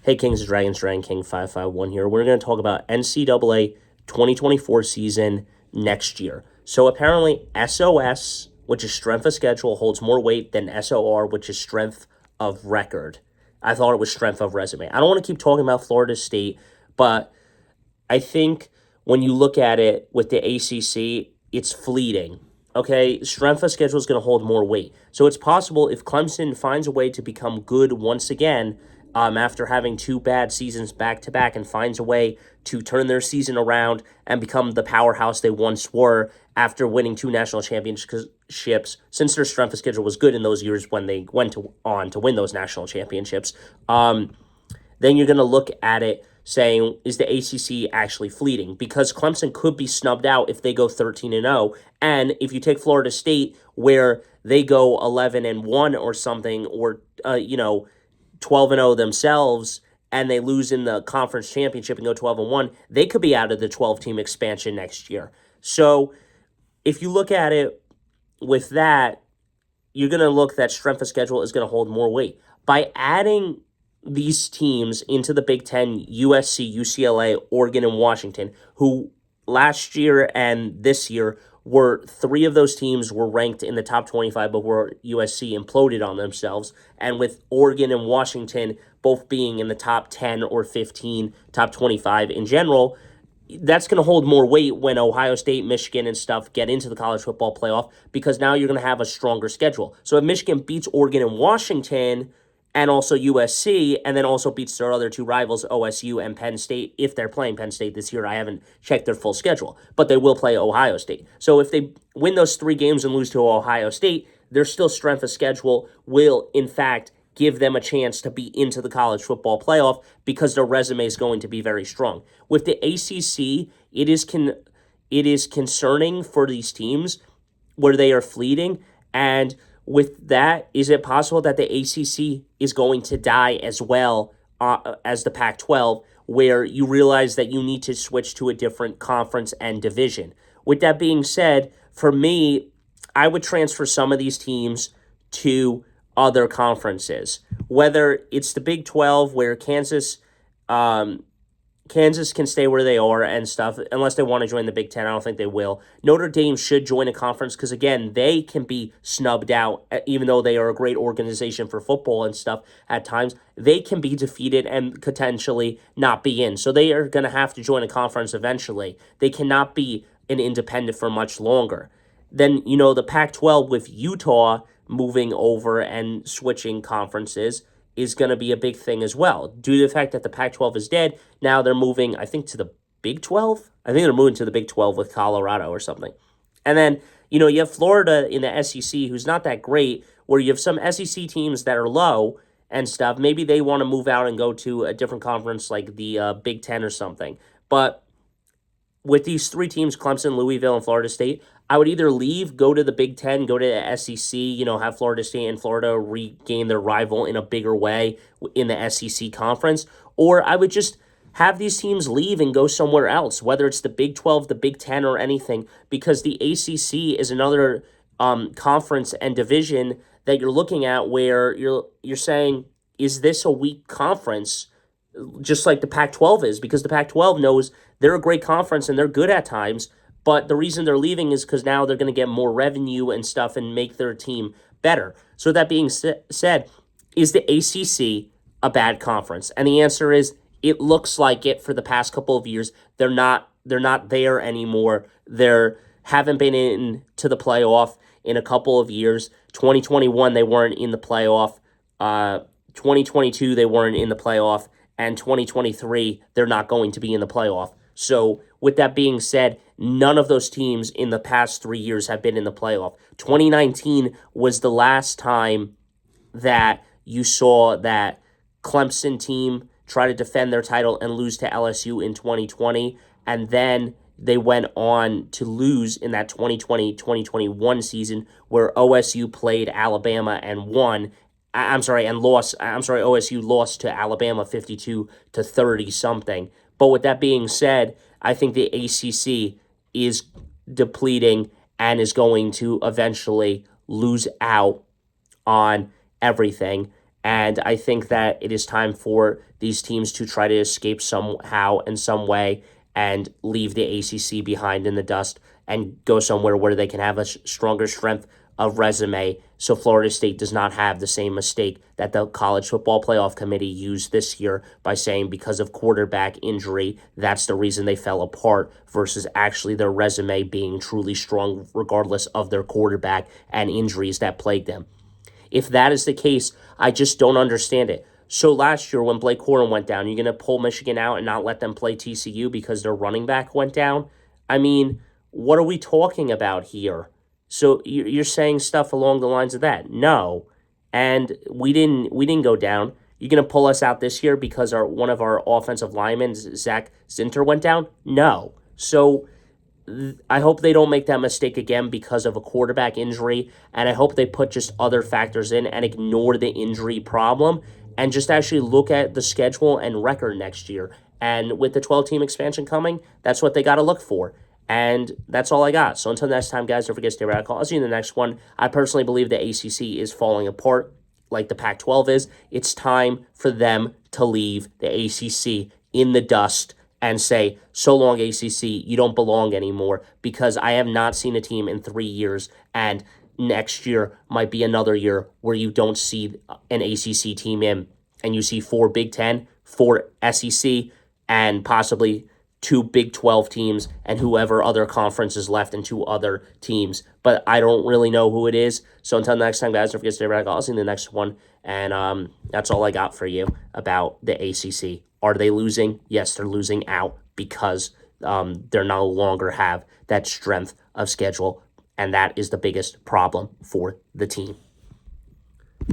Hey Kings and Dragons, Dragon King 551 here. We're going to talk about NCAA 2024 season next year. So apparently SOS, which is strength of schedule, holds more weight than SOR, which is strength of record. I thought it was strength of resume. I don't want to keep talking about Florida State, but I think when you look at it with the ACC, it's fleeting. Okay, strength of schedule is going to hold more weight. So it's possible if Clemson finds a way to become good once again after having two bad seasons back to back and finds a way to turn their season around and become the powerhouse they once were after winning two national championships, since their strength of schedule was good in those years when they went on to win those national championships. Then you're going to look at it saying, is the ACC actually fleeting? Because Clemson could be snubbed out if they go 13-0. And if you take Florida State, where they go 11-1 or something, or 12-0 themselves, and they lose in the conference championship and go 12-1, they could be out of the 12-team expansion next year. So if you look at it with that, you're going to look that strength of schedule is going to hold more weight. By adding these teams into the Big Ten, USC, UCLA, Oregon, and Washington, who last year and this year three of those teams were ranked in the top 25 before USC imploded on themselves. And with Oregon and Washington both being in the top 10 or 15, top 25 in general, that's going to hold more weight when Ohio State, Michigan, and stuff get into the college football playoff, because now you're going to have a stronger schedule. So if Michigan beats Oregon and Washington and also USC, and then also beats their other two rivals, OSU and Penn State, if they're playing Penn State this year. I haven't checked their full schedule, but they will play Ohio State. So if they win those three games and lose to Ohio State, their still strength of schedule will, in fact, give them a chance to be into the college football playoff, because their resume is going to be very strong. With the ACC, it is concerning for these teams where they are fleeting. And with that, is it possible that the ACC is going to die as well as the Pac-12, where you realize that you need to switch to a different conference and division? With that being said, for me, I would transfer some of these teams to other conferences, whether it's the Big 12, where Kansas can stay where they are and stuff, unless they want to join the Big Ten. I don't think they will. Notre Dame should join a conference because, again, they can be snubbed out, even though they are a great organization for football and stuff at times. They can be defeated and potentially not be in. So they are going to have to join a conference eventually. They cannot be an independent for much longer. Then, the Pac-12 with Utah moving over and switching conferences is going to be a big thing as well. Due to the fact that the Pac-12 is dead, now they're moving, I think, to the Big 12? I think they're moving to the Big 12 with Colorado or something. And then, you have Florida in the SEC, who's not that great, where you have some SEC teams that are low and stuff. Maybe they want to move out and go to a different conference like the Big 10 or something. But with these three teams, Clemson, Louisville, and Florida State, I would either leave, go to the Big Ten, go to the SEC, have Florida State and Florida regain their rival in a bigger way in the SEC conference, or I would just have these teams leave and go somewhere else, whether it's the Big 12, the Big 10, or anything, because the ACC is another conference and division that you're looking at where you're saying, is this a weak conference? Just like the Pac-12 is, because the Pac-12 knows they're a great conference and they're good at times, but the reason they're leaving is because now they're going to get more revenue and stuff and make their team better. So that being said, is the ACC a bad conference? And the answer is, it looks like it for the past couple of years. They're not there anymore. They haven't been into the playoff in a couple of years. 2021, they weren't in the playoff. 2022, they weren't in the playoff. And 2023, they're not going to be in the playoff. So with that being said, none of those teams in the past 3 years have been in the playoff. 2019 was the last time that you saw that Clemson team try to defend their title and lose to LSU in 2020. And then they went on to lose in that 2020-2021 season where OSU played Alabama and won. And lost. OSU lost to Alabama 52-30 something. But with that being said, I think the ACC is depleting and is going to eventually lose out on everything. And I think that it is time for these teams to try to escape somehow in some way and leave the ACC behind in the dust and go somewhere where they can have a stronger strength of resume, so Florida State does not have the same mistake that the College Football Playoff Committee used this year by saying because of quarterback injury, that's the reason they fell apart, versus actually their resume being truly strong regardless of their quarterback and injuries that plagued them. If that is the case, I just don't understand it. So last year when Blake Corum went down, you're going to pull Michigan out and not let them play TCU because their running back went down? I mean, what are we talking about here? So you're saying stuff along the lines of that? No, and we didn't go down. You're gonna pull us out this year because one of our offensive linemen, Zach Zinter, went down? No. So I hope they don't make that mistake again because of a quarterback injury, and I hope they put just other factors in and ignore the injury problem and just actually look at the schedule and record next year. And with the 12-team expansion coming, that's what they got to look for. And that's all I got. So until next time, guys, don't forget to stay radical. I'll see you in the next one. I personally believe the ACC is falling apart like the Pac-12 is. It's time for them to leave the ACC in the dust and say, so long, ACC, you don't belong anymore, because I have not seen a team in 3 years, and next year might be another year where you don't see an ACC team in, and you see 4 Big Ten, 4 SEC, and possibly 2 Big 12 teams, and whoever other conference is left, and 2 other teams. But I don't really know who it is. So until next time, guys, don't forget to stay radical. I'll see you in the next one. And that's all I got for you about the ACC. Are they losing? Yes, they're losing out because they no longer have that strength of schedule, and that is the biggest problem for the team.